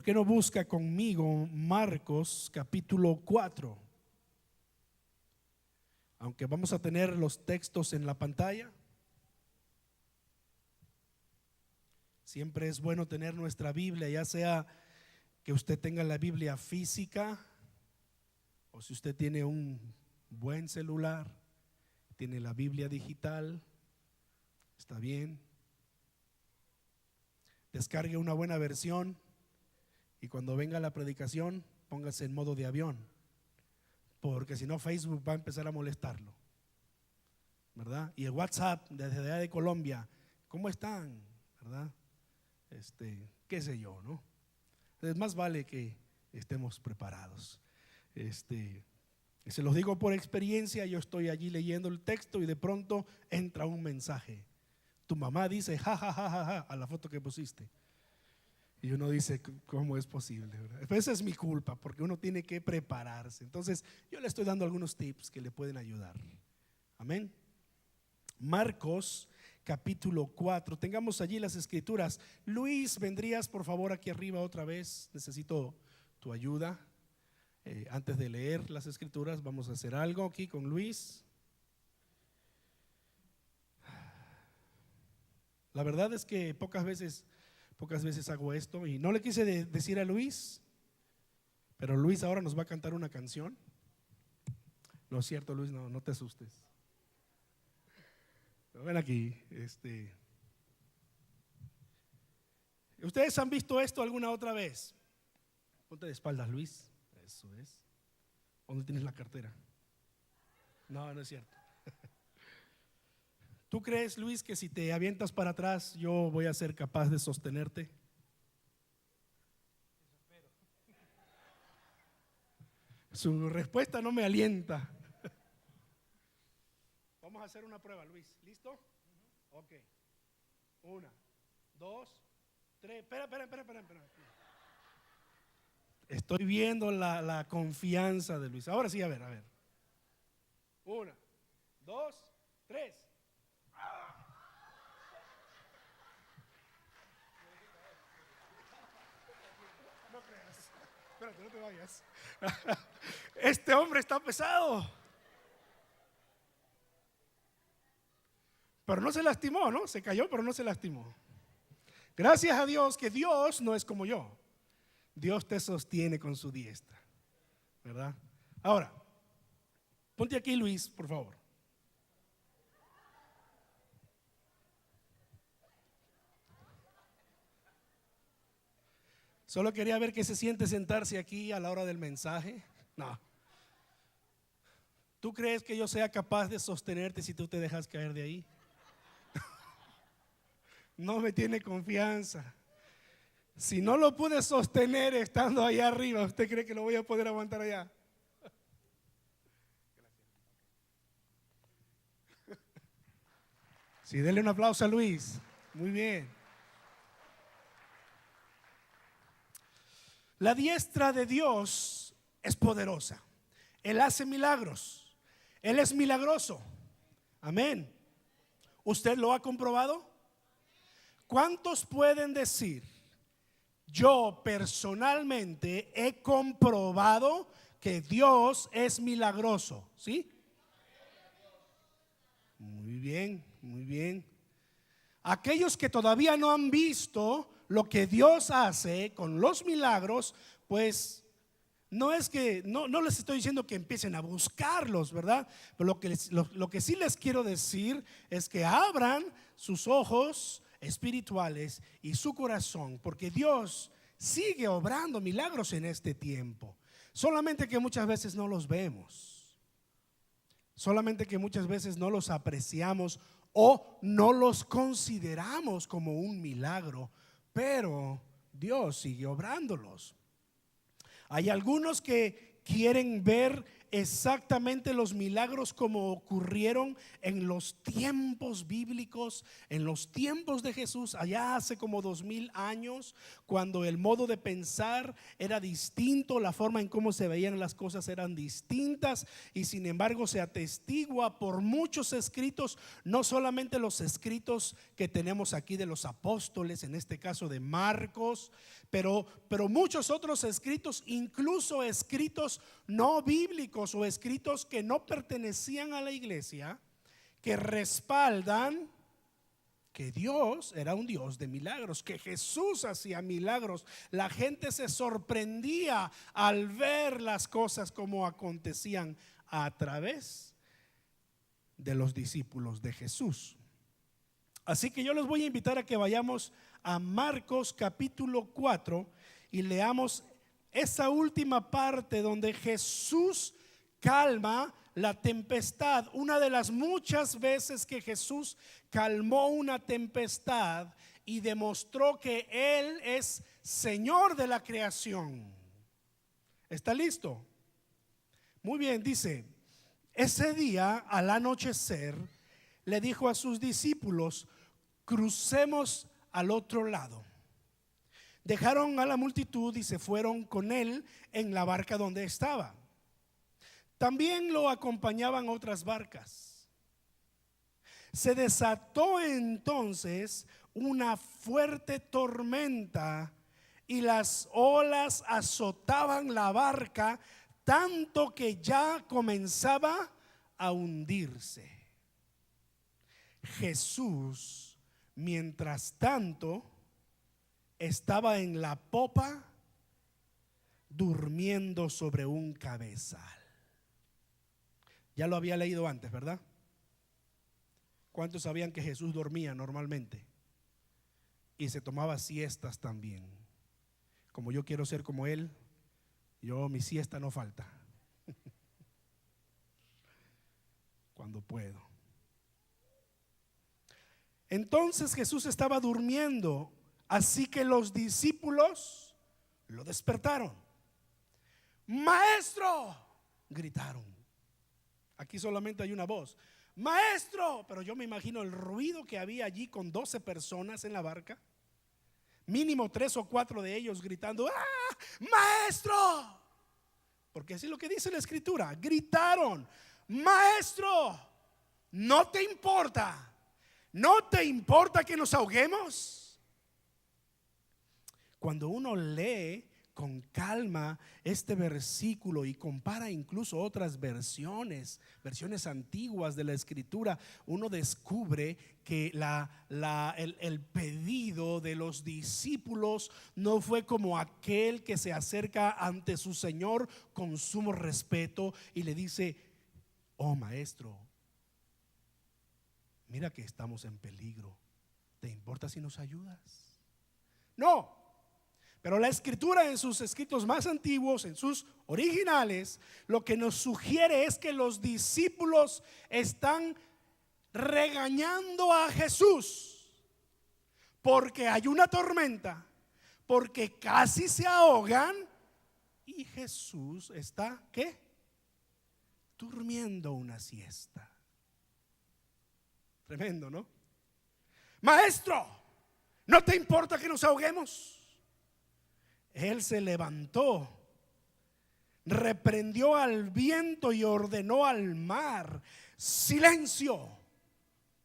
qué no busca conmigo Marcos capítulo 4? Aunque vamos a tener los textos en la pantalla, siempre es bueno tener nuestra Biblia, ya sea que usted tenga la Biblia física o si usted tiene un buen celular, tiene la Biblia digital, está bien. Descargue una buena versión y cuando venga la predicación póngase en modo de avión, porque si no Facebook va a empezar a molestarlo, ¿verdad? Y el WhatsApp desde allá de Colombia, ¿cómo están? ¿Verdad? Qué sé yo, ¿no? Entonces más vale que estemos preparados. Se los digo por experiencia. Yo estoy allí leyendo el texto y de pronto entra un mensaje. Tu mamá dice ja, ja, ja, ja, ja a la foto que pusiste. Y uno dice, ¿cómo es posible? ¿Verdad? Esa es mi culpa, porque uno tiene que prepararse. Entonces yo le estoy dando algunos tips que le pueden ayudar. Amén. Marcos capítulo 4. Tengamos allí las escrituras. Luis, vendrías por favor aquí arriba otra vez. Necesito tu ayuda. Antes de leer las escrituras vamos a hacer algo aquí con Luis. La verdad es que pocas veces hago esto y no le quise decir a Luis, pero Luis ahora nos va a cantar una canción. No es cierto, Luis, no te asustes. Pero ven aquí, ¿ustedes han visto esto alguna otra vez? Ponte de espaldas, Luis. Eso es. ¿Dónde tienes la cartera? No es cierto. ¿Tú crees, Luis, que si te avientas para atrás yo voy a ser capaz de sostenerte? Su respuesta no me alienta. Vamos a hacer una prueba, Luis. ¿Listo? Ok. 1, 2, 3. Espera. Estoy viendo la confianza de Luis. Ahora sí, a ver. 1, 2, 3. No creas. Espérate, no te vayas. Este hombre está pesado. Pero no se lastimó, ¿no? Se cayó, pero no se lastimó. Gracias a Dios que Dios no es como yo. Dios te sostiene con su diestra, ¿verdad? Ahora, ponte aquí, Luis, por favor. Solo quería ver qué se siente sentarse aquí a la hora del mensaje. No. ¿Tú crees que yo sea capaz de sostenerte si tú te dejas caer de ahí? No me tiene confianza. Si no lo pude sostener estando allá arriba, ¿usted cree que lo voy a poder aguantar allá? Sí, denle un aplauso a Luis. Muy bien. La diestra de Dios es poderosa. Él hace milagros. Él es milagroso. Amén. ¿Usted lo ha comprobado? ¿Cuántos pueden decir: yo personalmente he comprobado que Dios es milagroso? ¿Sí? Muy bien, muy bien. Aquellos que todavía no han visto lo que Dios hace con los milagros, pues no es que, no les estoy diciendo que empiecen a buscarlos, ¿verdad? Pero lo que sí les quiero decir es que abran sus ojos espirituales y su corazón, porque Dios sigue obrando milagros en este tiempo. Solamente que muchas veces no los vemos, solamente que muchas veces no los apreciamos o no los consideramos como un milagro, pero Dios sigue obrándolos. Hay algunos que quieren ver exactamente los milagros como ocurrieron en los tiempos bíblicos, en los tiempos de Jesús, allá hace como 2000 años, cuando el modo de pensar era distinto, la forma en cómo se veían las cosas eran distintas, y sin embargo se atestigua por muchos escritos, no solamente los escritos que tenemos aquí de los apóstoles, en este caso de Marcos, pero muchos otros escritos, incluso escritos no bíblicos o escritos que no pertenecían a la iglesia, que respaldan que Dios era un Dios de milagros, que Jesús hacía milagros. La gente se sorprendía al ver las cosas como acontecían a través de los discípulos de Jesús. Así que yo les voy a invitar a que vayamos a Marcos capítulo 4 y leamos esa última parte donde Jesús calma la tempestad. Una de las muchas veces que Jesús calmó una tempestad y demostró que Él es Señor de la creación. ¿Está listo? Muy bien, dice: ese día al anochecer le dijo a sus discípulos: crucemos al otro lado. Dejaron a la multitud y se fueron con él en la barca donde estaba. También lo acompañaban otras barcas. Se desató entonces una fuerte tormenta y las olas azotaban la barca tanto que ya comenzaba a hundirse. Jesús, mientras tanto, estaba en la popa durmiendo sobre un cabezal. Ya lo había leído antes, ¿verdad? ¿Cuántos sabían que Jesús dormía normalmente? Y se tomaba siestas también. Como yo quiero ser como Él, mi siesta no falta. Cuando puedo. Entonces Jesús estaba durmiendo, así que los discípulos lo despertaron. ¡Maestro!, gritaron. Aquí solamente hay una voz: ¡Maestro! Pero yo me imagino el ruido que había allí con 12 personas en la barca. Mínimo 3 o 4 de ellos gritando: ¡ah, maestro! Porque así es lo que dice la escritura. Gritaron: maestro, ¿no te importa? ¿No te importa que nos ahoguemos? Cuando uno lee con calma este versículo y compara incluso otras versiones antiguas de la escritura, uno descubre que el pedido de los discípulos no fue como aquel que se acerca ante su Señor con sumo respeto y le dice: oh maestro, mira que estamos en peligro, ¿te importa si nos ayudas? No. Pero la escritura, en sus escritos más antiguos, en sus originales, lo que nos sugiere es que los discípulos están regañando a Jesús porque hay una tormenta, porque casi se ahogan y Jesús está, ¿qué? Durmiendo una siesta. Tremendo, ¿no? Maestro, ¿no te importa que nos ahoguemos? Él se levantó, reprendió al viento y ordenó al mar: silencio,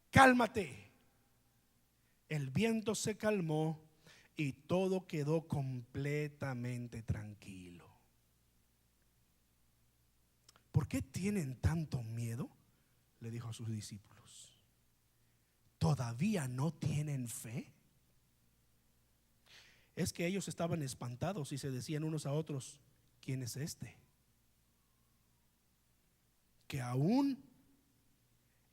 cálmate. El viento se calmó y todo quedó completamente tranquilo. ¿Por qué tienen tanto miedo?, le dijo a sus discípulos. ¿Todavía no tienen fe? Es que ellos estaban espantados y se decían unos a otros: ¿quién es este? Que aún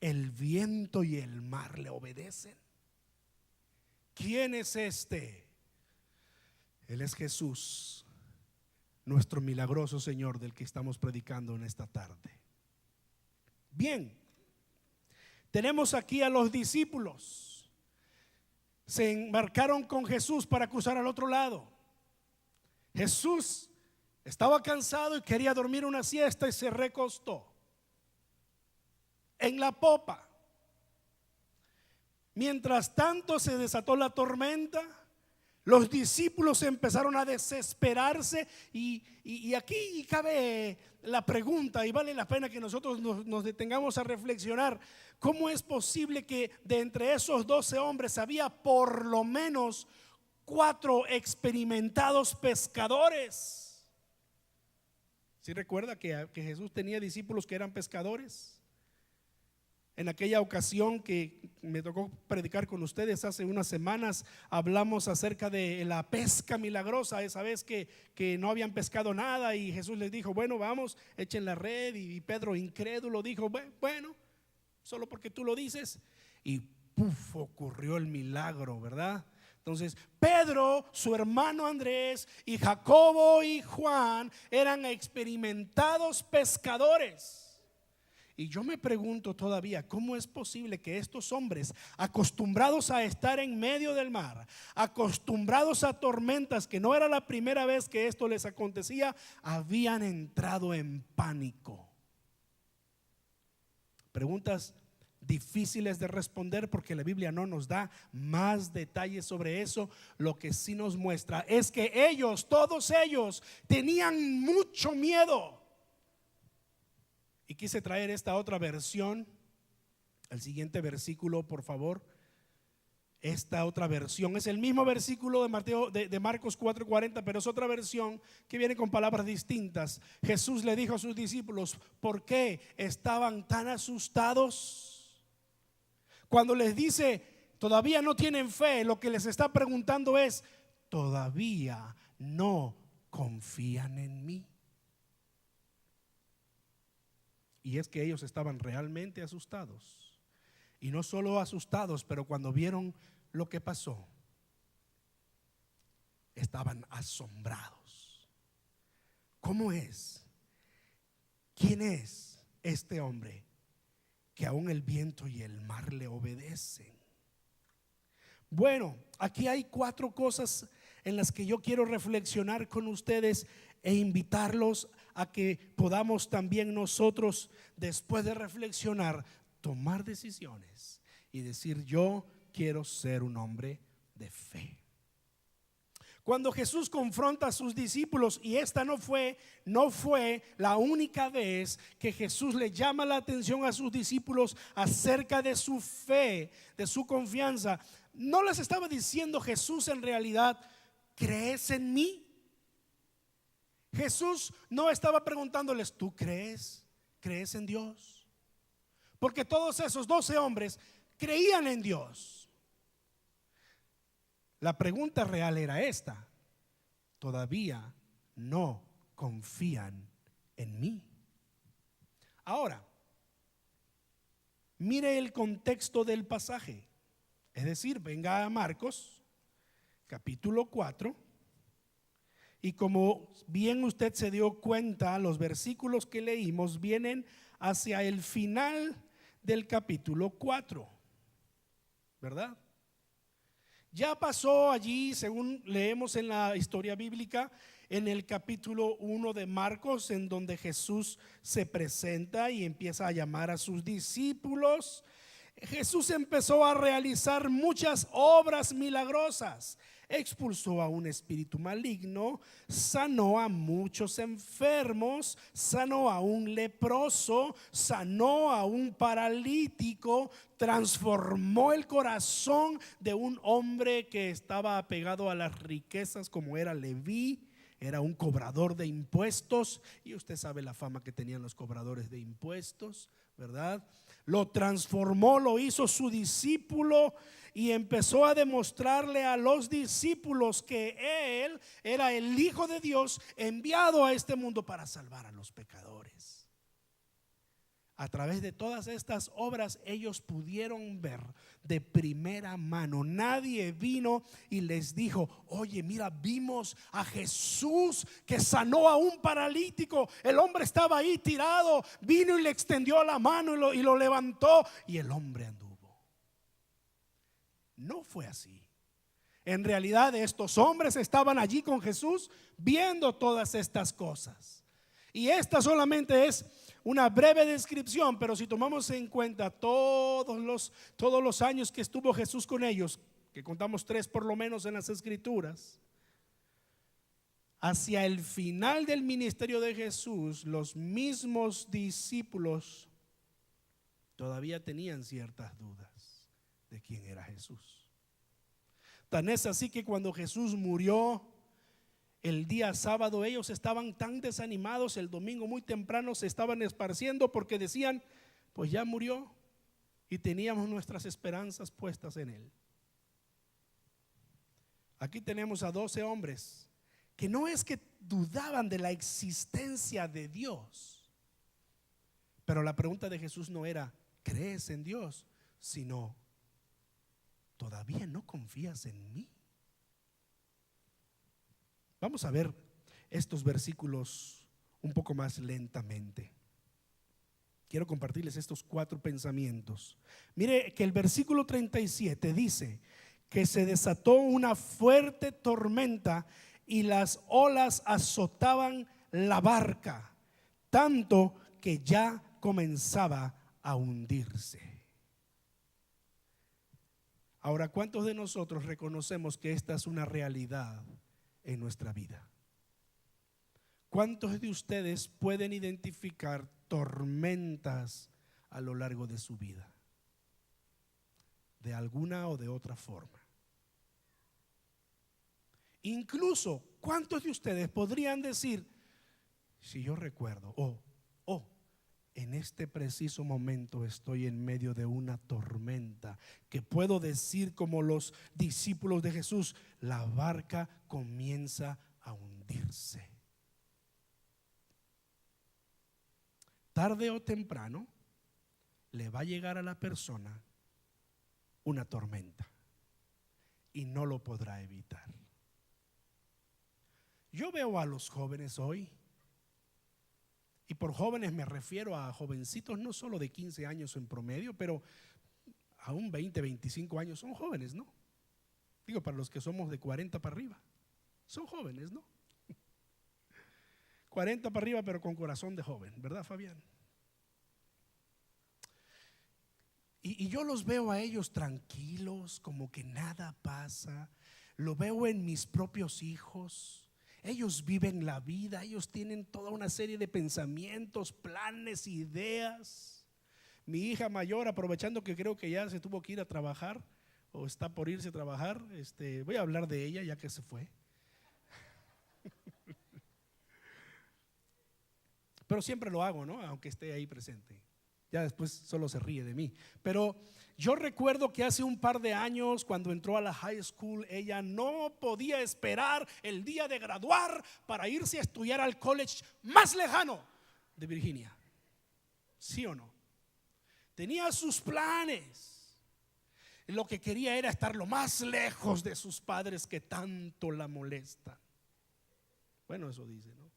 el viento y el mar le obedecen. ¿Quién es este? Él es Jesús, nuestro milagroso Señor, del que estamos predicando en esta tarde. Bien, tenemos aquí a los discípulos. Se embarcaron con Jesús para cruzar al otro lado. Jesús Estaba cansado y quería dormir una siesta y se recostó en la popa. Mientras tanto se desató la tormenta. Los discípulos empezaron a desesperarse y aquí cabe la pregunta, y vale la pena que nosotros nos detengamos a reflexionar. ¿Cómo es posible que de entre esos 12 hombres había por lo menos 4 experimentados pescadores? ¿Sí recuerda que Jesús tenía discípulos que eran pescadores? En aquella ocasión que me tocó predicar con ustedes hace unas semanas, hablamos acerca de la pesca milagrosa, esa vez que no habían pescado nada y Jesús les dijo, bueno, vamos, echen la red, y Pedro incrédulo dijo, bueno, solo porque tú lo dices, y puf, ocurrió el milagro, ¿verdad? Entonces Pedro, su hermano Andrés y Jacobo y Juan eran experimentados pescadores. Y yo me pregunto todavía, ¿cómo es posible que estos hombres, acostumbrados a estar en medio del mar, acostumbrados a tormentas, que no era la primera vez que esto les acontecía, habían entrado en pánico? Preguntas difíciles de responder porque la Biblia no nos da más detalles sobre eso. Lo que sí nos muestra es que ellos, todos ellos, tenían mucho miedo. Y quise traer esta otra versión. El siguiente versículo, por favor. Esta otra versión es el mismo versículo de Marcos 4:40, pero es otra versión que viene con palabras distintas. Jesús le dijo a sus discípulos, ¿por qué estaban tan asustados? Cuando les dice, todavía no tienen fe, lo que les está preguntando es, ¿todavía no confían en mí? Y es que ellos estaban realmente asustados. Y no solo asustados, pero cuando vieron lo que pasó, estaban asombrados. ¿Cómo es? ¿Quién es este hombre que aún el viento y el mar le obedecen? Bueno, aquí hay 4 cosas en las que yo quiero reflexionar con ustedes e invitarlos a que podamos también nosotros, después de reflexionar, tomar decisiones y decir, yo quiero ser un hombre de fe. Cuando Jesús confronta a sus discípulos, y esta no fue la única vez que Jesús le llama la atención a sus discípulos acerca de su fe, de su confianza, no les estaba diciendo Jesús en realidad, ¿crees en mí? Jesús no estaba preguntándoles, ¿tú crees? ¿Crees en Dios? Porque todos esos 12 hombres creían en Dios. La pregunta real era esta: ¿todavía no confían en mí? Ahora, mire el contexto del pasaje. Es decir, venga a Marcos capítulo 4. Y como bien usted se dio cuenta, los versículos que leímos vienen hacia el final del capítulo 4, ¿verdad? Ya pasó allí, según leemos en la historia bíblica, en el capítulo 1 de Marcos, en donde Jesús se presenta y empieza a llamar a sus discípulos. Jesús empezó a realizar muchas obras milagrosas. Expulsó a un espíritu maligno, sanó a muchos enfermos, sanó a un leproso, sanó a un paralítico, transformó el corazón de un hombre que estaba apegado a las riquezas, como era Leví. Era un cobrador de impuestos, y usted sabe la fama que tenían los cobradores de impuestos, ¿verdad? Lo transformó, lo hizo su discípulo y empezó a demostrarle a los discípulos que Él era el Hijo de Dios enviado a este mundo para salvar a los pecadores. A través de todas estas obras ellos pudieron ver de primera mano. Nadie vino y les dijo, oye, mira, vimos a Jesús que sanó a un paralítico. El hombre estaba ahí tirado, vino y le extendió la mano y lo levantó y el hombre anduvo. No fue así. En realidad estos hombres estaban allí con Jesús viendo todas estas cosas. Y esta solamente es una breve descripción, pero si tomamos en cuenta todos los años que estuvo Jesús con ellos, que contamos 3 por lo menos en las Escrituras, hacia el final del ministerio de Jesús, los mismos discípulos todavía tenían ciertas dudas de quién era Jesús. Tan es así que cuando Jesús murió el día sábado, ellos estaban tan desanimados. El domingo muy temprano se estaban esparciendo porque decían: pues ya murió y teníamos nuestras esperanzas puestas en él. Aquí tenemos a 12 hombres que no es que dudaban de la existencia de Dios, pero la pregunta de Jesús no era: ¿crees en Dios?, sino: ¿todavía no confías en mí? Vamos a ver estos versículos un poco más lentamente. Quiero compartirles estos 4 pensamientos. Mire que el versículo 37 dice que se desató una fuerte tormenta y las olas azotaban la barca, tanto que ya comenzaba a hundirse. Ahora, ¿cuántos de nosotros reconocemos que esta es una realidad en nuestra vida? ¿Cuántos de ustedes pueden identificar tormentas a lo largo de su vida? De alguna o de otra forma. Incluso, ¿cuántos de ustedes podrían decir: si yo recuerdo, en este preciso momento estoy en medio de una tormenta, que puedo decir como los discípulos de Jesús: la barca comienza a hundirse? Tarde o temprano le va a llegar a la persona una tormenta y no lo podrá evitar. Yo veo a los jóvenes hoy, y por jóvenes me refiero a jovencitos no solo de 15 años en promedio, pero aún 20, 25 años son jóvenes, ¿no? Digo, para los que somos de 40 para arriba, son jóvenes, ¿no? 40 para arriba, pero con corazón de joven, ¿verdad, Fabián? Y yo los veo a ellos tranquilos, como que nada pasa. Lo veo en mis propios hijos. Ellos viven la vida, ellos tienen toda una serie de pensamientos, planes, ideas. Mi hija mayor, aprovechando que creo que ya se tuvo que ir a trabajar o está por irse a trabajar, voy a hablar de ella ya que se fue. Pero siempre lo hago, ¿no? Aunque esté ahí presente. Ya después solo se ríe de mí. Pero yo recuerdo que hace un par de años, cuando entró a la high school, ella no podía esperar el día de graduar para irse a estudiar al college más lejano de Virginia. ¿Sí o no? Tenía sus planes. Lo que quería era estar lo más lejos de sus padres que tanto la molestan. Bueno, eso dice, ¿no?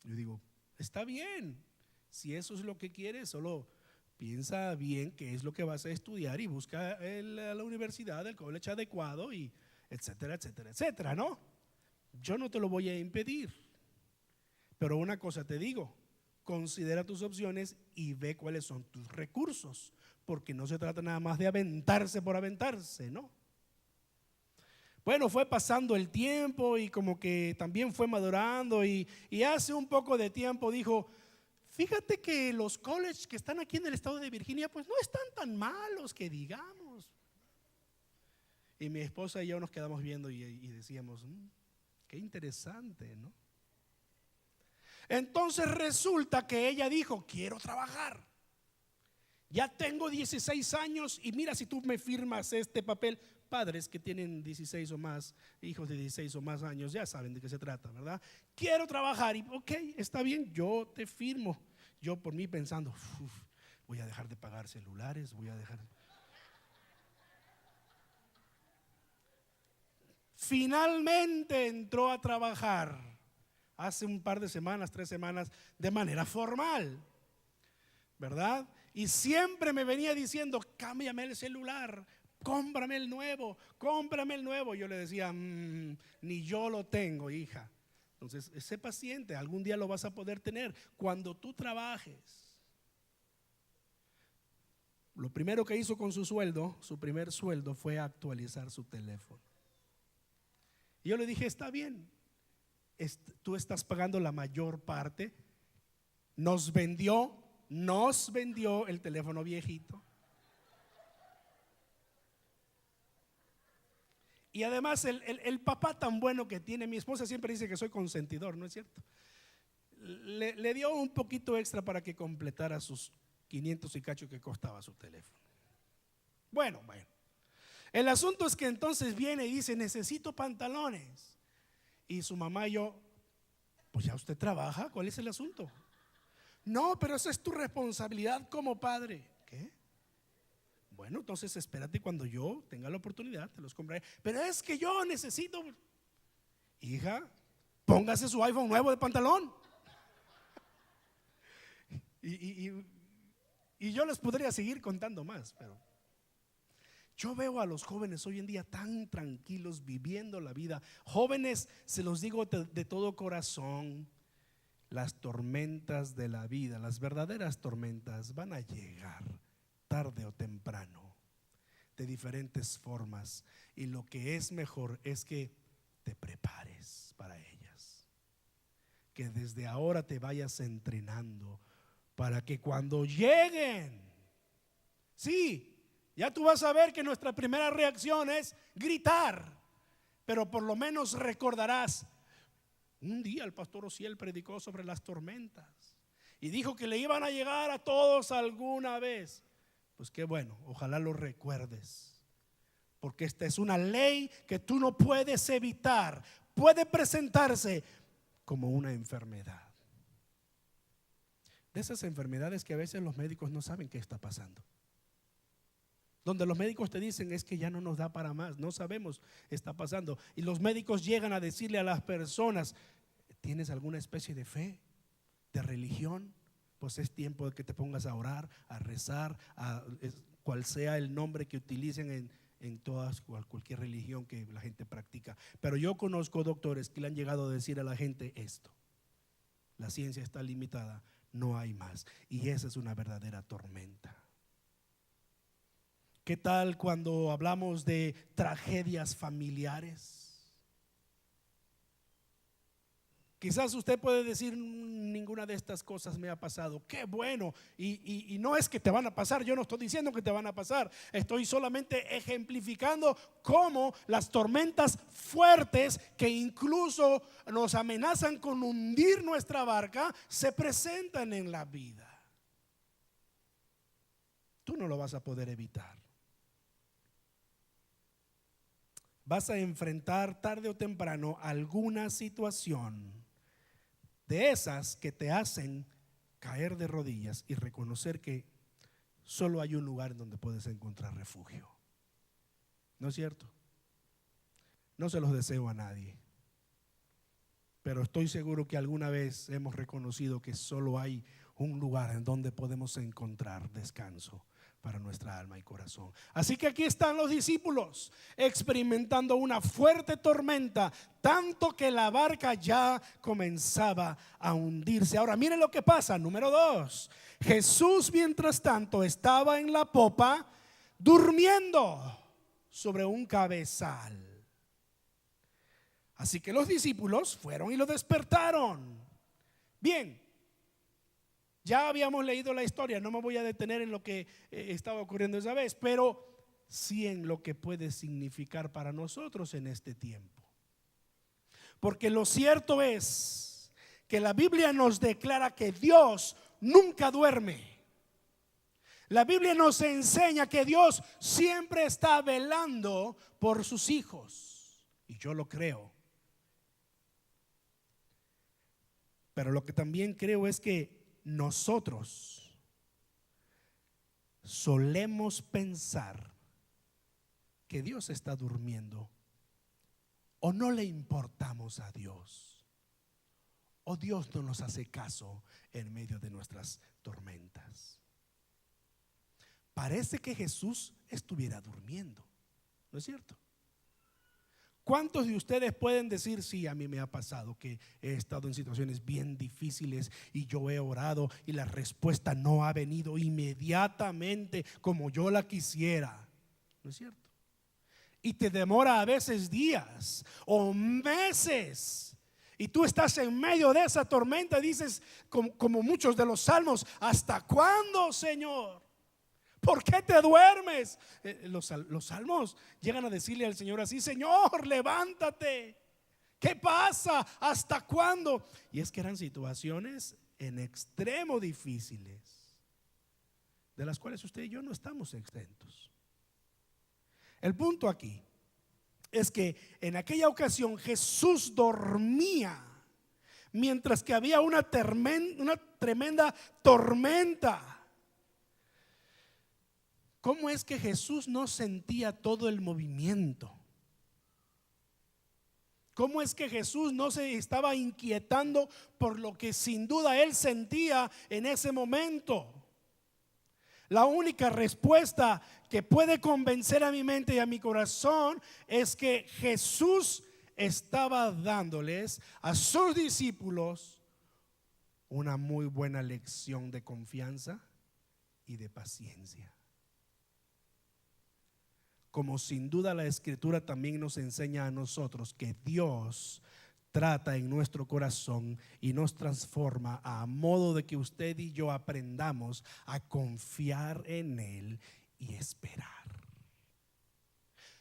Yo digo, está bien. Si eso es lo que quieres, solo piensa bien qué es lo que vas a estudiar y busca la universidad, el college adecuado, y etcétera, etcétera, etcétera, ¿no? Yo no te lo voy a impedir, pero una cosa te digo: considera tus opciones y ve cuáles son tus recursos, porque no se trata nada más de aventarse por aventarse, ¿no? Bueno, fue pasando el tiempo y como que también fue madurando, y hace un poco de tiempo dijo: fíjate que los colleges que están aquí en el estado de Virginia pues no están tan malos que digamos. Y mi esposa y yo nos quedamos viendo y decíamos: qué interesante, ¿no? Entonces resulta que ella dijo: quiero trabajar. Ya tengo 16 años y mira, si tú me firmas este papel. Padres que tienen 16 o más, hijos de 16 o más años, ya saben de qué se trata, ¿verdad? Quiero trabajar. Y ok, está bien, yo te firmo. Yo por mí pensando: voy a dejar de pagar celulares, voy a dejar. Finalmente entró a trabajar hace un par de semanas, 3 semanas, de manera formal, ¿verdad? Y siempre me venía diciendo: cámbiame el celular, cómprame el nuevo, cómprame el nuevo. Yo le decía, ni yo lo tengo, hija. Entonces, sé paciente, algún día lo vas a poder tener cuando tú trabajes. Lo primero que hizo con su sueldo, su primer sueldo, fue actualizar su teléfono. Y yo le dije, está bien, tú estás pagando la mayor parte. Nos vendió el teléfono viejito. Y además el papá tan bueno que tiene, mi esposa siempre dice que soy consentidor, ¿no es cierto? Le dio un poquito extra para que completara sus 500 y cacho que costaba su teléfono. Bueno, el asunto es que entonces viene y dice, necesito pantalones. Y su mamá y yo, pues ya usted trabaja, ¿cuál es el asunto? No, pero esa es tu responsabilidad como padre. ¿Qué? Bueno, entonces espérate, cuando yo tenga la oportunidad te los compraré. Pero es que yo necesito. Hija, póngase su iPhone nuevo de pantalón. Y yo les podría seguir contando más, pero yo veo a los jóvenes hoy en día tan tranquilos viviendo la vida. Jóvenes, se los digo de todo corazón, las tormentas de la vida, las verdaderas tormentas van a llegar tarde o temprano, de diferentes formas. Y lo que es mejor es que te prepares para ellas, que desde ahora te vayas entrenando para que cuando lleguen, sí, ya tú vas a ver que nuestra primera reacción es gritar, pero por lo menos recordarás, un día el pastor Osiel predicó sobre las tormentas y dijo que le iban a llegar a todos alguna vez. Pues qué bueno, ojalá lo recuerdes, porque esta es una ley que tú no puedes evitar. Puede presentarse como una enfermedad, de esas enfermedades que a veces los médicos no saben qué está pasando, donde los médicos te dicen es que ya no nos da para más, no sabemos qué está pasando. Y los médicos llegan a decirle a las personas, ¿tienes alguna especie de fe, de religión? Pues es tiempo de que te pongas a orar, a rezar, cual sea el nombre que utilicen en cualquier religión que la gente practica. Pero yo conozco doctores que le han llegado a decir a la gente esto: la ciencia está limitada, no hay más. Y esa es una verdadera tormenta. ¿Qué tal cuando hablamos de tragedias familiares? Quizás usted puede decir, ninguna de estas cosas me ha pasado. Qué bueno, y no es que te van a pasar. Yo no estoy diciendo que te van a pasar. Estoy solamente ejemplificando cómo las tormentas fuertes, que incluso nos amenazan con hundir nuestra barca, se presentan en la vida. Tú no lo vas a poder evitar. Vas a enfrentar tarde o temprano alguna situación de esas que te hacen caer de rodillas y reconocer que solo hay un lugar en donde puedes encontrar refugio. ¿No es cierto? No se los deseo a nadie, pero estoy seguro que alguna vez hemos reconocido que solo hay un lugar en donde podemos encontrar descanso para nuestra alma y corazón. Así que aquí están los discípulos experimentando una fuerte tormenta, tanto que la barca ya comenzaba a hundirse. Ahora miren lo que pasa. Número 2, Jesús mientras tanto estaba en la popa durmiendo sobre un cabezal. Así que los discípulos fueron y lo despertaron. Bien, ya habíamos leído la historia, no me voy a detener en lo que estaba ocurriendo esa vez, pero sí en lo que puede significar para nosotros en este tiempo. Porque lo cierto es que la Biblia nos declara que Dios nunca duerme. La Biblia nos enseña que Dios siempre está velando por sus hijos, y yo lo creo. Pero lo que también creo es que nosotros solemos pensar que Dios está durmiendo, o no le importamos a Dios, o Dios no nos hace caso en medio de nuestras tormentas. Parece que Jesús estuviera durmiendo. ¿No es cierto? ¿Cuántos de ustedes pueden decir, sí, a mí me ha pasado que he estado en situaciones bien difíciles y yo he orado y la respuesta no ha venido inmediatamente como yo la quisiera? ¿No es cierto? Y te demora a veces días o meses. Y tú estás en medio de esa tormenta y dices, como muchos de los salmos, ¿hasta cuándo, Señor? ¿Por qué te duermes? Los salmos llegan a decirle al Señor así: Señor, levántate. ¿Qué pasa? ¿Hasta cuándo? Y es que eran situaciones en extremo difíciles, de las cuales usted y yo no estamos exentos. El punto aquí es que en aquella ocasión Jesús dormía mientras que había una tremenda tormenta. ¿Cómo es que Jesús no sentía todo el movimiento? ¿Cómo es que Jesús no se estaba inquietando por lo que sin duda él sentía en ese momento? La única respuesta que puede convencer a mi mente y a mi corazón es que Jesús estaba dándoles a sus discípulos una muy buena lección de confianza y de paciencia. Como sin duda la Escritura también nos enseña a nosotros que Dios trata en nuestro corazón y nos transforma a modo de que usted y yo aprendamos a confiar en Él y esperar.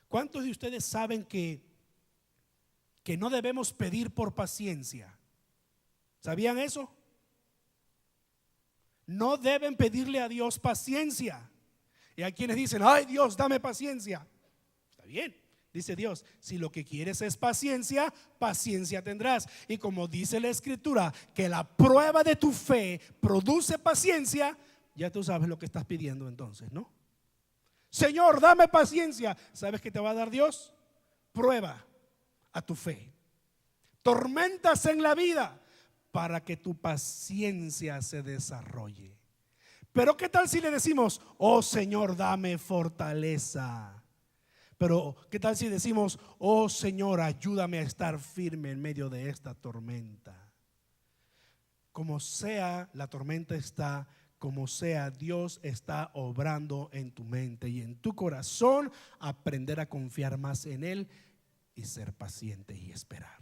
¿Cuántos de ustedes saben que no debemos pedir por paciencia? ¿Sabían eso? No deben pedirle a Dios paciencia. Y hay quienes dicen: ay, Dios, dame paciencia. Está bien, dice Dios, si lo que quieres es paciencia, paciencia tendrás. Y como dice la Escritura, que la prueba de tu fe produce paciencia, ya tú sabes lo que estás pidiendo entonces, ¿no? Señor, dame paciencia. ¿Sabes qué te va a dar Dios? Prueba a tu fe. Tormentas en la vida para que tu paciencia se desarrolle. Pero ¿qué tal si le decimos: oh Señor, dame fortaleza? Pero ¿qué tal si decimos: oh Señor, ayúdame a estar firme en medio de esta tormenta? Como sea, la tormenta está, como sea, Dios está obrando en tu mente y en tu corazón. Aprender a confiar más en Él y ser paciente y esperar.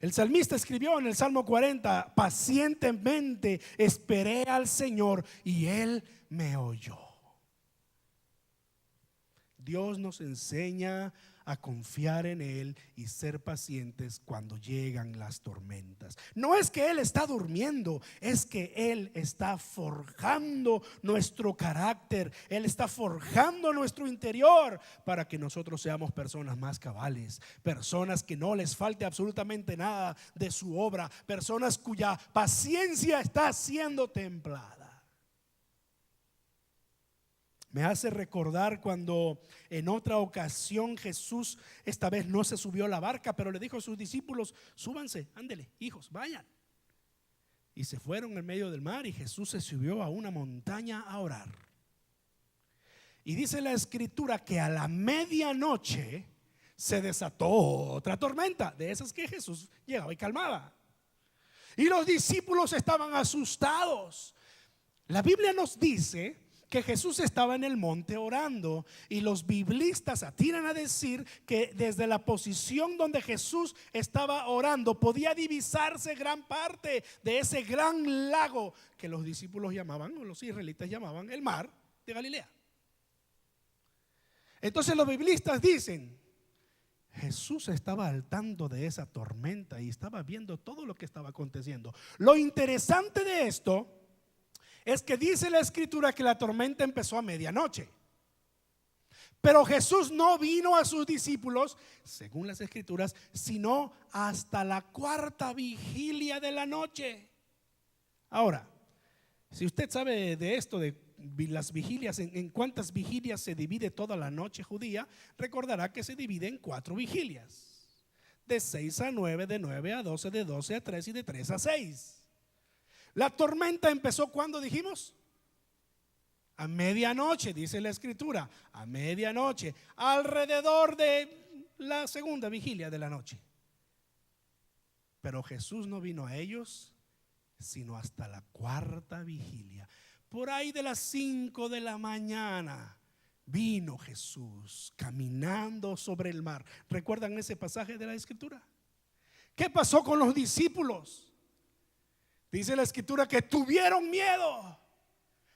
El salmista escribió en el Salmo 40: pacientemente esperé al Señor y Él me oyó. Dios nos enseña a confiar en Él y ser pacientes cuando llegan las tormentas. No es que Él está durmiendo, es que Él está forjando nuestro carácter. Él está forjando nuestro interior para que nosotros seamos personas más cabales, personas que no les falte absolutamente nada de su obra, personas cuya paciencia está siendo templada. Me hace recordar cuando en otra ocasión Jesús, esta vez no se subió a la barca, pero le dijo a sus discípulos: súbanse, ándele, hijos, vayan. Y se fueron en medio del mar y Jesús se subió a una montaña a orar. Y dice la Escritura que a la medianoche se desató otra tormenta, de esas que Jesús llegaba y calmaba. Y los discípulos estaban asustados. La Biblia nos dice que Jesús estaba en el monte orando, y los biblistas atinan a decir que desde la posición donde Jesús estaba orando podía divisarse gran parte de ese gran lago que los discípulos llamaban, o los israelitas llamaban, el mar de Galilea. Entonces los biblistas dicen: Jesús estaba al tanto de esa tormenta y estaba viendo todo lo que estaba aconteciendo. Lo interesante de esto es que dice la Escritura que la tormenta empezó a medianoche, pero Jesús no vino a sus discípulos, según las Escrituras, sino hasta la cuarta vigilia de la noche. Ahora, si usted sabe de esto, de las vigilias, en cuántas vigilias se divide toda la noche judía, recordará que se divide en 4 vigilias: de 6 a 9, de 9 a 12, de 12 a 3 y de 3 a 6. La tormenta empezó, ¿cuándo dijimos? A medianoche, dice la escritura, a medianoche, alrededor de la segunda vigilia de la noche. Pero Jesús no vino a ellos sino hasta la cuarta vigilia. Por ahí de las 5 de la mañana vino Jesús caminando sobre el mar. ¿Recuerdan ese pasaje de la escritura? ¿Qué pasó con los discípulos? Dice la escritura que tuvieron miedo.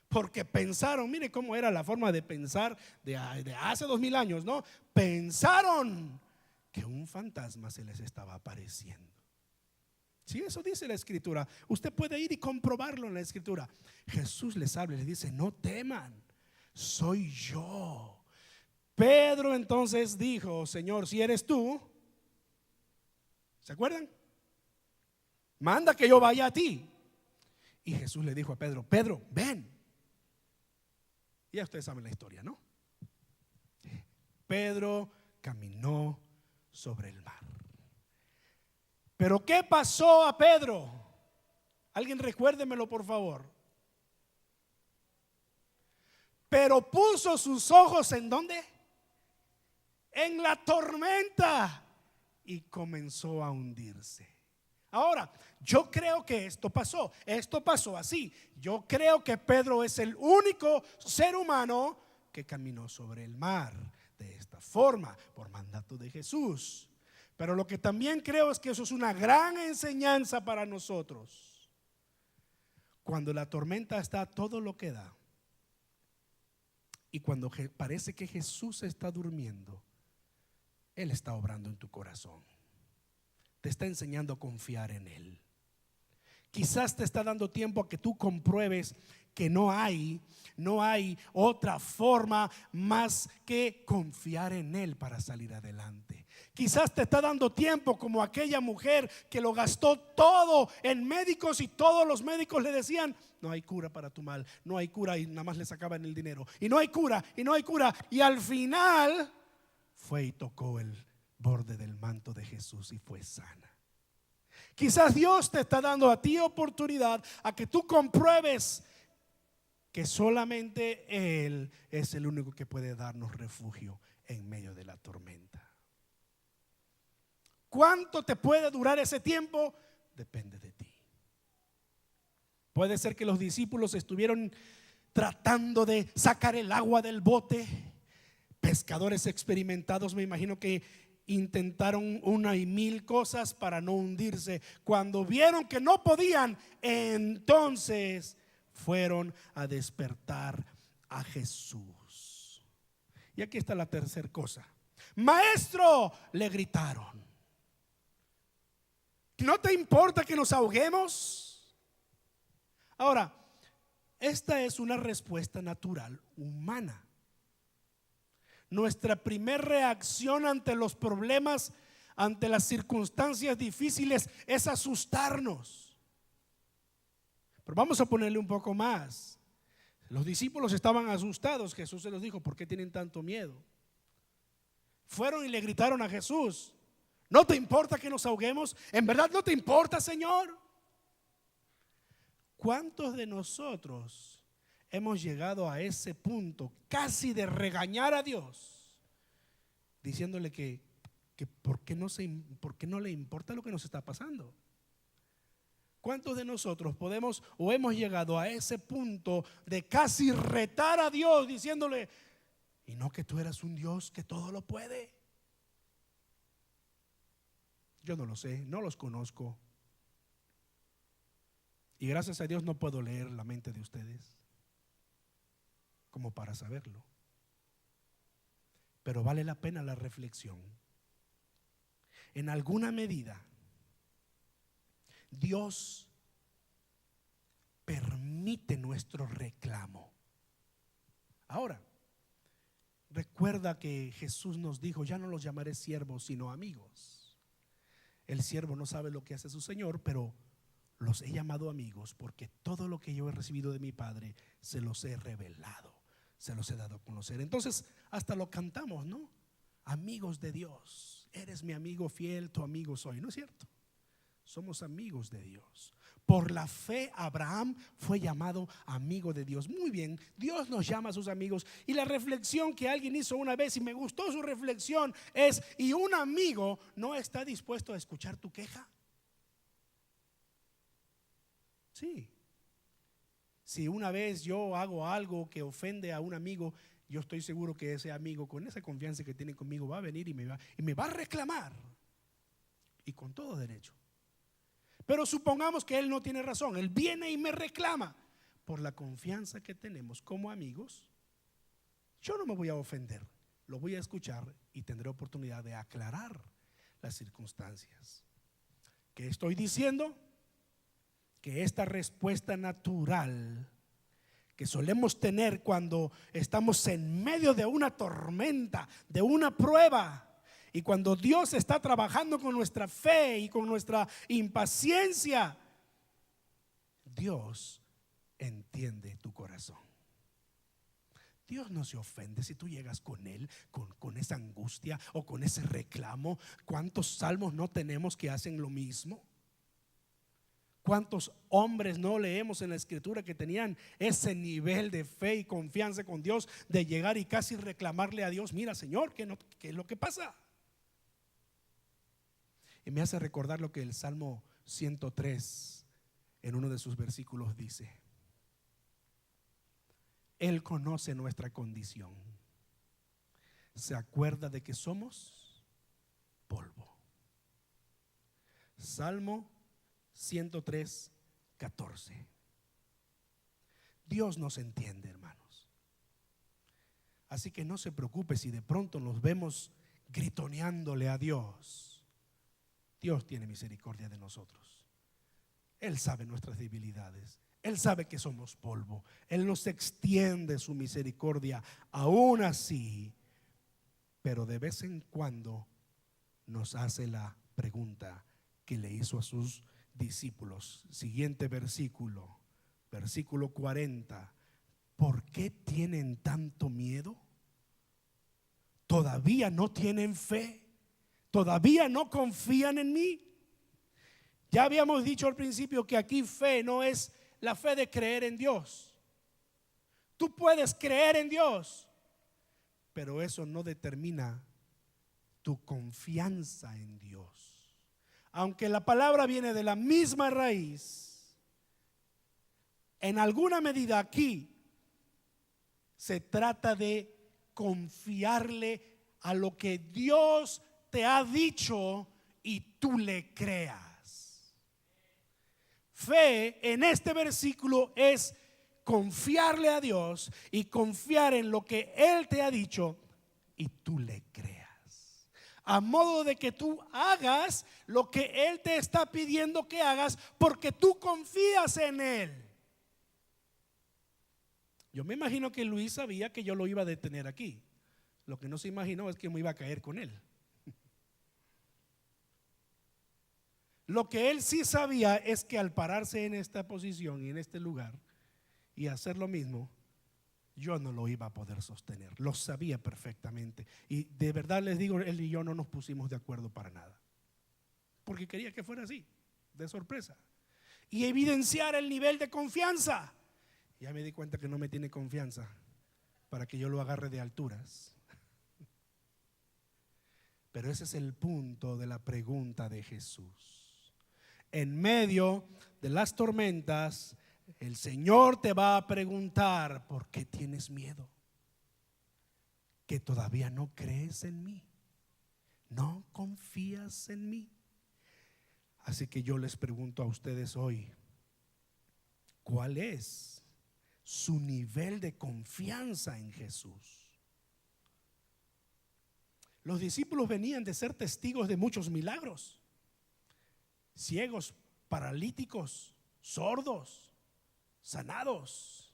Porque pensaron, mire cómo era la forma de pensar de hace 2000 años, ¿no? Pensaron que un fantasma se les estaba apareciendo. Sí, eso dice la escritura. Usted puede ir y comprobarlo en la escritura. Jesús les habla y les dice: no teman, soy yo. Pedro entonces dijo: Señor, si eres tú, ¿se acuerdan? Manda que yo vaya a ti. Y Jesús le dijo a Pedro: Pedro, ven. Y ya ustedes saben la historia, ¿no? Pedro caminó sobre el mar. Pero ¿qué pasó a Pedro? Alguien recuérdemelo, por favor. Pero puso sus ojos ¿en dónde? En la tormenta, y comenzó a hundirse. Ahora, yo creo que esto pasó así. Yo creo que Pedro es el único ser humano que caminó sobre el mar de esta forma, por mandato de Jesús. Pero lo que también creo es que eso es una gran enseñanza para nosotros. Cuando la tormenta está a todo lo que da, y cuando parece que Jesús está durmiendo, Él está obrando en tu corazón. Te está enseñando a confiar en Él. Quizás te está dando tiempo a que tú compruebes que no hay otra forma más que confiar en Él para salir adelante. Quizás te está dando tiempo como aquella mujer que lo gastó todo en médicos, y todos los médicos le decían: no hay cura para tu mal, no hay cura, y nada más le sacaban el dinero, y no hay cura, y no hay cura, y al final fue y tocó el borde del manto de Jesús y fue sana. Quizás Dios te está dando a ti oportunidad a que tú compruebes que solamente Él es el único que puede darnos refugio en medio de la tormenta. ¿Cuánto te puede durar ese tiempo? Depende de ti. Puede ser que los discípulos estuvieron tratando de sacar el agua del bote. Pescadores experimentados, me imagino que intentaron 1,000 cosas para no hundirse. Cuando vieron que no podían, entonces fueron a despertar a Jesús. Y aquí está la tercera cosa. Maestro, le gritaron, ¿no te importa que nos ahoguemos? Ahora, esta es una respuesta natural humana. Nuestra primera reacción ante los problemas, ante las circunstancias difíciles, es asustarnos. Pero vamos a ponerle un poco más. Los discípulos estaban asustados. Jesús se los dijo: ¿por qué tienen tanto miedo? Fueron y le gritaron a Jesús: ¿no te importa que nos ahoguemos? ¿En verdad no te importa, Señor? ¿Cuántos de nosotros hemos llegado a ese punto casi de regañar a Dios, diciéndole que por qué no le importa lo que nos está pasando? ¿Cuántos de nosotros podemos o hemos llegado a ese punto de casi retar a Dios, diciéndole: ¿y no que tú eras un Dios que todo lo puede? Yo no lo sé, no los conozco, y gracias a Dios no puedo leer la mente de ustedes como para saberlo. Pero vale la pena la reflexión. En alguna medida, Dios permite nuestro reclamo. Ahora, recuerda que Jesús nos dijo: ya no los llamaré siervos, sino amigos. El siervo no sabe lo que hace su Señor, pero los he llamado amigos, porque todo lo que yo he recibido de mi Padre se los he revelado, se los he dado a conocer. Entonces hasta lo cantamos, ¿no? Amigos de Dios, eres mi amigo fiel, tu amigo soy. ¿No es cierto? Somos amigos de Dios. Por la fe Abraham fue llamado amigo de Dios. Muy bien, Dios nos llama a sus amigos. Y la reflexión que alguien hizo una vez, y me gustó su reflexión, es: ¿y un amigo no está dispuesto a escuchar tu queja? Sí. Si una vez yo hago algo que ofende a un amigo, yo estoy seguro que ese amigo, con esa confianza que tiene conmigo, va a venir y me va a reclamar, y con todo derecho. Pero supongamos que él no tiene razón, él viene y me reclama. Por la confianza que tenemos como amigos, yo no me voy a ofender, lo voy a escuchar y tendré oportunidad de aclarar las circunstancias. ¿Qué estoy diciendo? Que esta respuesta natural que solemos tener cuando estamos en medio de una tormenta, de una prueba, y cuando Dios está trabajando con nuestra fe y con nuestra impaciencia, Dios entiende tu corazón. Dios no se ofende si tú llegas con Él, con esa angustia o con ese reclamo. ¿Cuántos salmos no tenemos que hacen lo mismo? ¿Cuántos hombres no leemos en la escritura que tenían ese nivel de fe y confianza con Dios, de llegar y casi reclamarle a Dios: mira, Señor, ¿qué es lo que pasa? Y me hace recordar lo que el Salmo 103 en uno de sus versículos dice: Él conoce nuestra condición, se acuerda de que somos polvo. Salmo 103, 14. Dios nos entiende, hermanos. Así que no se preocupe si de pronto nos vemos gritoneándole a Dios. Dios tiene misericordia de nosotros. Él sabe nuestras debilidades. Él sabe que somos polvo. Él nos extiende su misericordia aún así, pero de vez en cuando nos hace la pregunta que le hizo a sus discípulos. Siguiente versículo, versículo 40. ¿Por qué tienen tanto miedo? ¿Todavía no tienen fe? ¿Todavía no confían en mí? Ya habíamos dicho al principio que aquí fe no es la fe de creer en Dios. Tú puedes creer en Dios, pero eso no determina tu confianza en Dios. Aunque la palabra viene de la misma raíz, en alguna medida aquí se trata de confiarle a lo que Dios te ha dicho y tú le creas. Fe en este versículo es confiarle a Dios y confiar en lo que Él te ha dicho y tú le creas, a modo de que tú hagas lo que Él te está pidiendo que hagas, porque tú confías en Él. Yo me imagino que Luis sabía que yo lo iba a detener aquí. Lo que no se imaginó es que me iba a caer con él. Lo que él sí sabía es que al pararse en esta posición y en este lugar y hacer lo mismo, yo no lo iba a poder sostener. Lo sabía perfectamente. Y de verdad les digo, él y yo no nos pusimos de acuerdo para nada, porque quería que fuera así, de sorpresa, y evidenciar el nivel de confianza. Ya me di cuenta que no me tiene confianza para que yo lo agarre de alturas. Pero ese es el punto de la pregunta de Jesús. En medio de las tormentas, el Señor te va a preguntar: ¿por qué tienes miedo? ¿Que todavía no crees en mí? ¿No confías en mí? Así que yo les pregunto a ustedes hoy: ¿cuál es su nivel de confianza en Jesús? Los discípulos venían de ser testigos de muchos milagros: ciegos, paralíticos, sordos, sanados.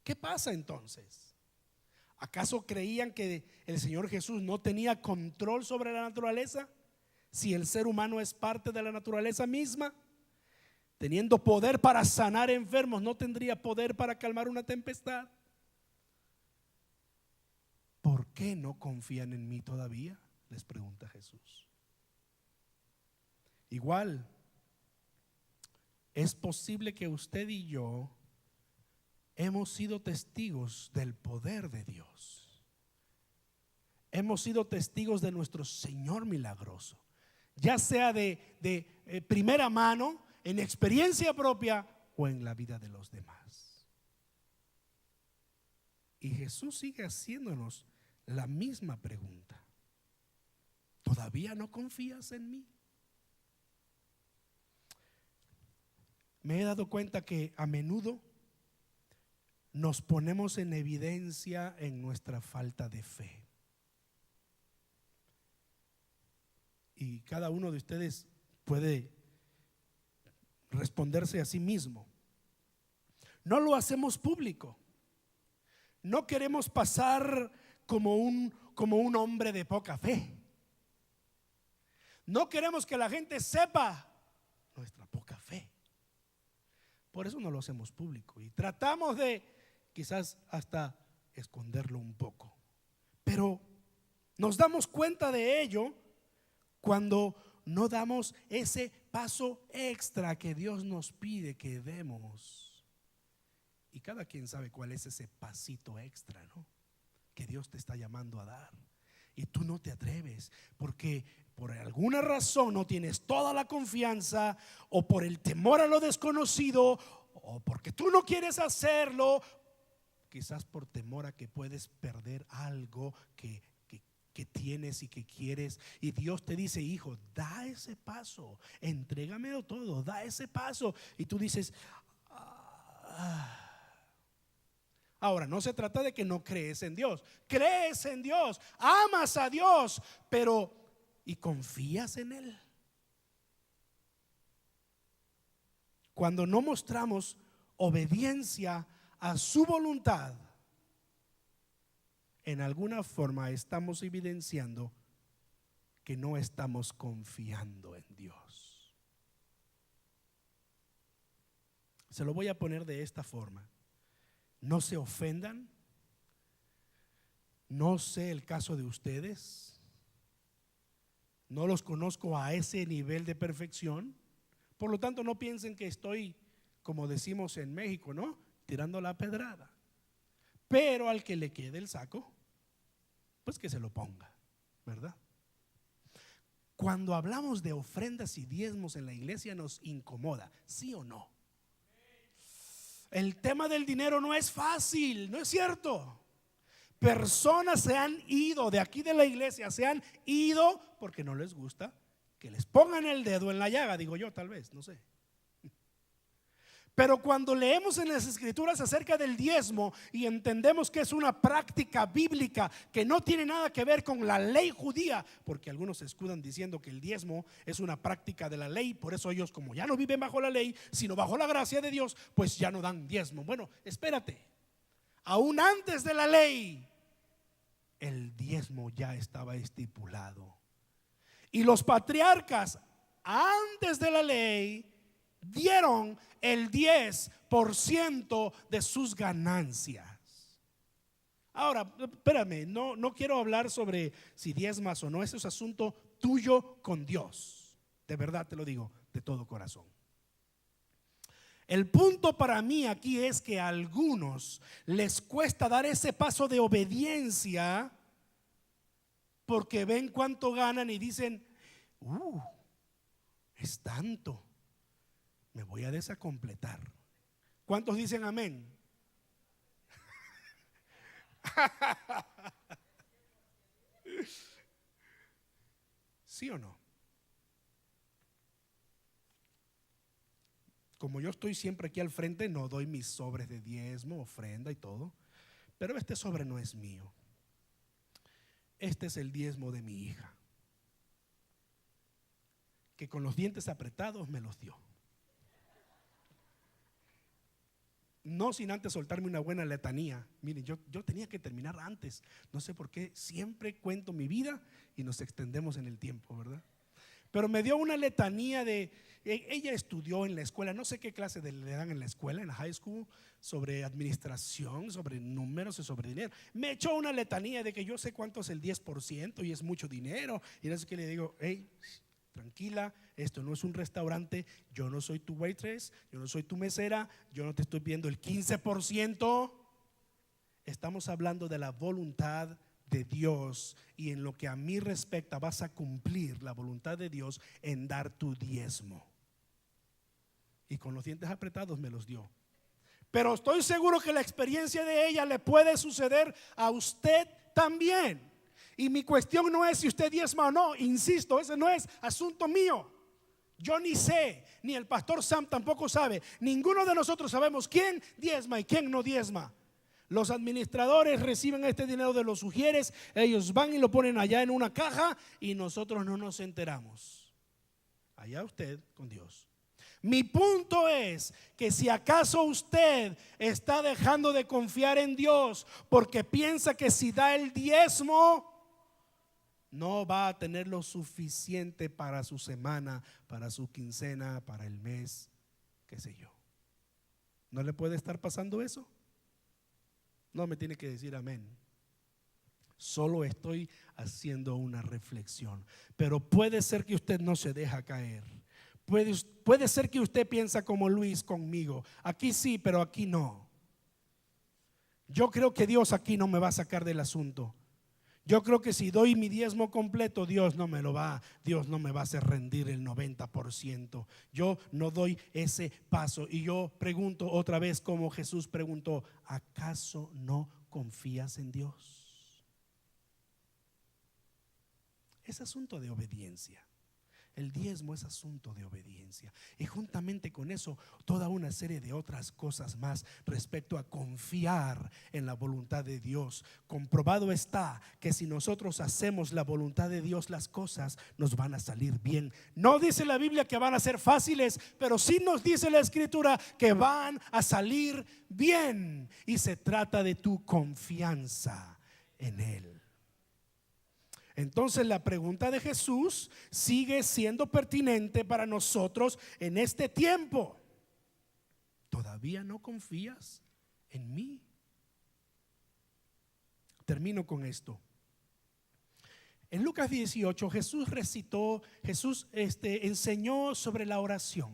¿Qué pasa entonces? ¿Acaso creían que el Señor Jesús no tenía control sobre la naturaleza? Si el ser humano es parte de la naturaleza misma, teniendo poder para sanar enfermos, ¿no tendría poder para calmar una tempestad? ¿Por qué no confían en mí todavía?, les pregunta Jesús. Igual, es posible que usted y yo hemos sido testigos del poder de Dios. Hemos sido testigos de nuestro Señor milagroso, ya sea de primera mano, en experiencia propia o en la vida de los demás. Y Jesús sigue haciéndonos la misma pregunta: ¿todavía no confías en mí? Me he dado cuenta que a menudo nos ponemos en evidencia en nuestra falta de fe. Y cada uno de ustedes puede responderse a sí mismo. No lo hacemos público. No queremos pasar como un hombre de poca fe. No queremos que la gente sepa nuestra poca fe. Por eso no lo hacemos público y tratamos de quizás hasta esconderlo un poco. Pero nos damos cuenta de ello cuando no damos ese paso extra que Dios nos pide que demos. Y cada quien sabe cuál es ese pasito extra, ¿no?, que Dios te está llamando a dar. Y tú no te atreves porque por alguna razón no tienes toda la confianza, o por el temor a lo desconocido, o porque tú no quieres hacerlo, quizás por temor a que puedes perder algo que tienes y que quieres. Y Dios te dice: hijo, da ese paso, entrégamelo todo, da ese paso. Y tú dices: Ahora, no se trata de que no crees en Dios, crees en Dios, amas a Dios, pero ¿y confías en Él? Cuando no mostramos obediencia a su voluntad, en alguna forma estamos evidenciando que no estamos confiando en Dios. Se lo voy a poner de esta forma. No se ofendan. No sé el caso de ustedes. No los conozco a ese nivel de perfección. Por lo tanto, no piensen que estoy, como decimos en México, ¿no?, tirando la pedrada. Pero al que le quede el saco, pues que se lo ponga, ¿verdad? Cuando hablamos de ofrendas y diezmos en la iglesia nos incomoda, ¿sí o no? El tema del dinero no es fácil, ¿no es cierto? Personas se han ido de aquí de la iglesia, se han ido porque no les gusta que les pongan el dedo en la llaga, digo yo, tal vez, no sé. Pero cuando leemos en las escrituras acerca del diezmo y entendemos que es una práctica bíblica que no tiene nada que ver con la ley judía, porque algunos se escudan diciendo que el diezmo es una práctica de la ley, por eso ellos, como ya no viven bajo la ley sino bajo la gracia de Dios, pues ya no dan diezmo. Bueno, espérate, aún antes de la ley el diezmo ya estaba estipulado, y los patriarcas antes de la ley dieron el 10% de sus ganancias. Ahora, espérame, no quiero hablar sobre si diezmas o no, eso es asunto tuyo con Dios. De verdad te lo digo de todo corazón. El punto para mí aquí es que a algunos les cuesta dar ese paso de obediencia porque ven cuánto ganan y dicen: es tanto, me voy a desacompletar. ¿Cuántos dicen amén? ¿Sí o no? Como yo estoy siempre aquí al frente, no doy mis sobres de diezmo, ofrenda y todo, pero este sobre no es mío. Este es el diezmo de mi hija, que con los dientes apretados me los dio. No sin antes soltarme una buena letanía. Miren, yo tenía que terminar antes. No sé por qué siempre cuento mi vida y nos extendemos en el tiempo, ¿verdad? Pero me dio una letanía de, ella estudió en la escuela, no sé qué clase le dan en la escuela, en la high school, sobre administración, sobre números y sobre dinero. Me echó una letanía de que yo sé cuánto es el 10% y es mucho dinero. Y no sé qué, le digo: hey, tranquila, esto no es un restaurante, yo no soy tu waitress, yo no soy tu mesera, yo no te estoy pidiendo el 15%. Estamos hablando de la voluntad de Dios, y en lo que a mí respecta vas a cumplir la voluntad de Dios en dar tu diezmo. Y con los dientes apretados me los dio. Pero estoy seguro que la experiencia de ella le puede suceder a usted también. Y mi cuestión no es si usted diezma o no, insisto, ese no es asunto mío. Yo ni sé, ni el pastor Sam tampoco sabe. Ninguno de nosotros sabemos quién diezma y quién no diezma. Los administradores reciben este dinero de los sugieres, ellos van y lo ponen allá en una caja y nosotros no nos enteramos. Allá usted con Dios. Mi punto es que si acaso usted está dejando de confiar en Dios porque piensa que si da el diezmo no va a tener lo suficiente para su semana, para su quincena, para el mes, qué sé yo. ¿No le puede estar pasando eso? No me tiene que decir amén. Solo estoy haciendo una reflexión. Pero puede ser que usted no se deja caer. Puede ser que usted piensa como Luis conmigo. Aquí sí, pero aquí no. Yo creo que Dios aquí no me va a sacar del asunto. Yo creo que si doy mi diezmo completo, Dios no me va a hacer rendir el 90%. Yo no doy ese paso. Y yo pregunto otra vez, como Jesús preguntó: ¿acaso no confías en Dios? Es asunto de obediencia. El diezmo es asunto de obediencia. Y juntamente con eso, toda una serie de otras cosas más respecto a confiar en la voluntad de Dios. Comprobado está que si nosotros hacemos la voluntad de Dios, las cosas nos van a salir bien. No dice la Biblia que van a ser fáciles, pero sí nos dice la Escritura que van a salir bien. Y se trata de tu confianza en Él. Entonces la pregunta de Jesús sigue siendo pertinente para nosotros en este tiempo. ¿Todavía no confías en mí? Termino con esto. En Lucas 18 Jesús enseñó sobre la oración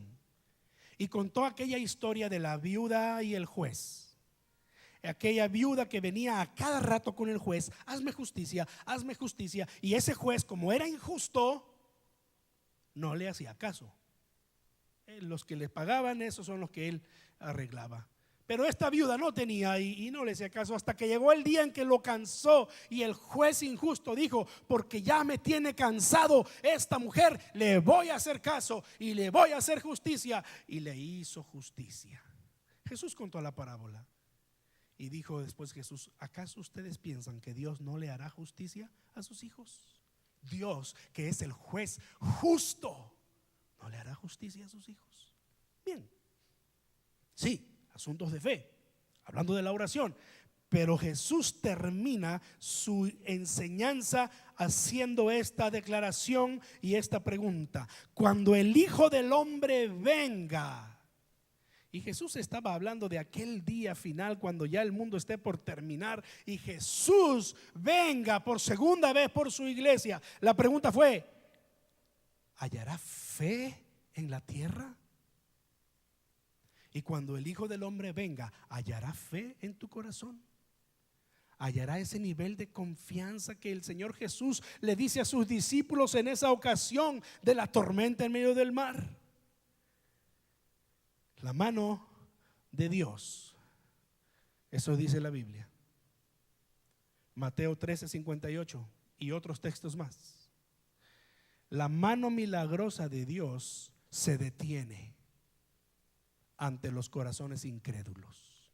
y contó aquella historia de la viuda y el juez. Aquella viuda que venía a cada rato con el juez: hazme justicia, hazme justicia. Y ese juez, como era injusto, no le hacía caso. Los que le pagaban, esos son los que él arreglaba. Pero esta viuda no tenía y no le hacía caso, hasta que llegó el día en que lo cansó. Y el juez injusto dijo: porque ya me tiene cansado esta mujer, le voy a hacer caso y le voy a hacer justicia. Y le hizo justicia. Jesús contó la parábola. Y dijo después Jesús: ¿acaso ustedes piensan que Dios no le hará justicia a sus hijos? Dios, que es el juez justo, ¿no le hará justicia a sus hijos? Bien, sí, asuntos de fe, hablando de la oración. Pero Jesús termina su enseñanza haciendo esta declaración y esta pregunta: cuando el Hijo del Hombre venga. Y Jesús estaba hablando de aquel día final, cuando ya el mundo esté por terminar y Jesús venga por segunda vez por su iglesia. La pregunta fue: ¿hallará fe en la tierra? Y cuando el Hijo del Hombre venga, ¿hallará fe en tu corazón? ¿Hallará ese nivel de confianza que el Señor Jesús le dice a sus discípulos en esa ocasión de la tormenta en medio del mar? La mano de Dios, eso dice la Biblia. Mateo 13:58 y otros textos más. La mano milagrosa de Dios se detiene ante los corazones incrédulos.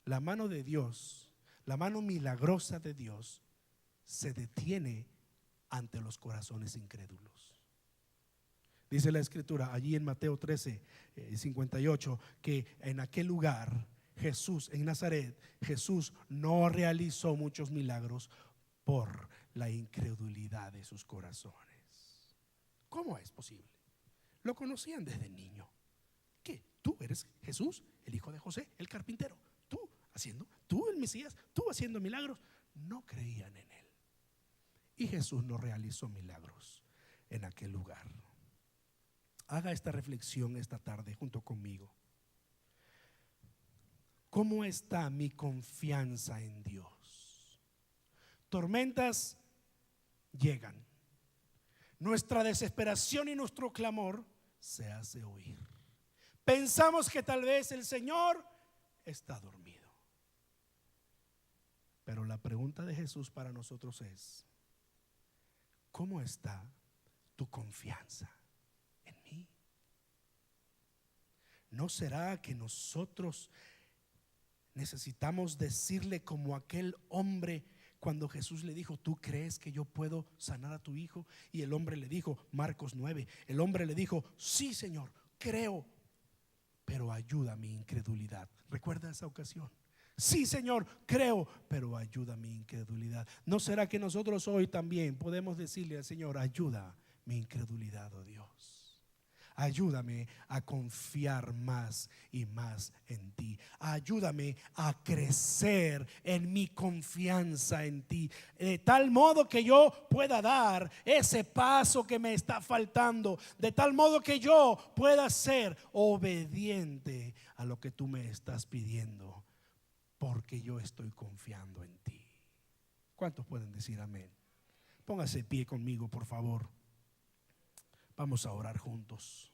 La mano de Dios, la mano milagrosa de Dios se detiene ante los corazones incrédulos. Dice la Escritura allí en Mateo 13:58 que en aquel lugar Jesús, en Nazaret, Jesús no realizó muchos milagros por la incredulidad de sus corazones. ¿Cómo es posible? Lo conocían desde niño. ¿Qué? ¿Tú eres Jesús, el hijo de José, el carpintero? ¿Tú el Mesías? ¿Tú haciendo milagros? No creían en él. Y Jesús no realizó milagros en aquel lugar. Haga esta reflexión esta tarde junto conmigo. ¿Cómo está mi confianza en Dios? Tormentas llegan. Nuestra desesperación y nuestro clamor se hace oír. Pensamos que tal vez el Señor está dormido. Pero la pregunta de Jesús para nosotros es: ¿cómo está tu confianza en mí? ¿No será que nosotros necesitamos decirle como aquel hombre cuando Jesús le dijo: ¿tú crees que yo puedo sanar a tu hijo? Y el hombre le dijo, Marcos 9, el hombre le dijo: sí, Señor, creo, pero ayuda mi incredulidad. ¿Recuerda esa ocasión? Sí, Señor, creo, pero ayuda mi incredulidad. ¿No será que nosotros hoy también podemos decirle al Señor: ayuda mi incredulidad, oh Dios? Ayúdame a confiar más y más en ti. Ayúdame a crecer en mi confianza en ti, de tal modo que yo pueda dar ese paso que me está faltando, de tal modo que yo pueda ser obediente a lo que tú me estás pidiendo, porque yo estoy confiando en ti. ¿Cuántos pueden decir amén? Póngase de pie conmigo, por favor. Vamos a orar juntos.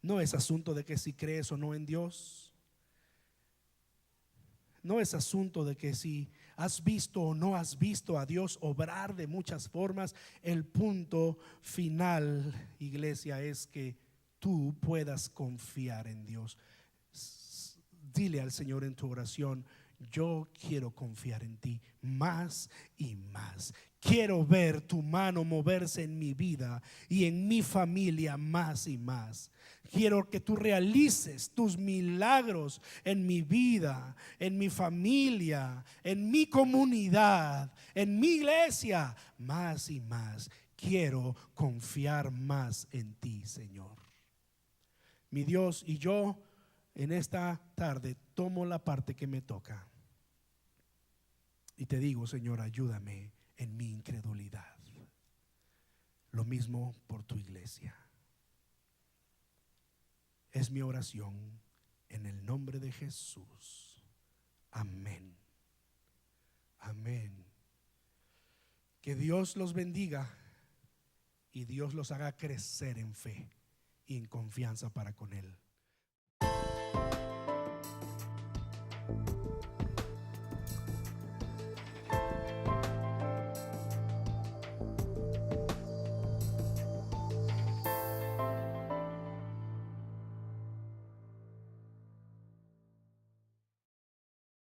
No es asunto de que si crees o no en Dios. No es asunto de que si has visto o no has visto a Dios obrar de muchas formas. El punto final, iglesia, es que tú puedas confiar en Dios. Dile al Señor en tu oración: yo quiero confiar en ti más y más. Quiero ver tu mano moverse en mi vida y en mi familia más y más. Quiero que tú realices tus milagros en mi vida, en mi familia, en mi comunidad, en mi iglesia, más y más. Quiero confiar más en ti, Señor. Mi Dios, y yo en esta tarde tomo la parte que me toca y te digo: Señor, ayúdame en mi incredulidad. Lo mismo por tu iglesia. Es mi oración en el nombre de Jesús. Amén. Amén. Que Dios los bendiga y Dios los haga crecer en fe y en confianza para con Él.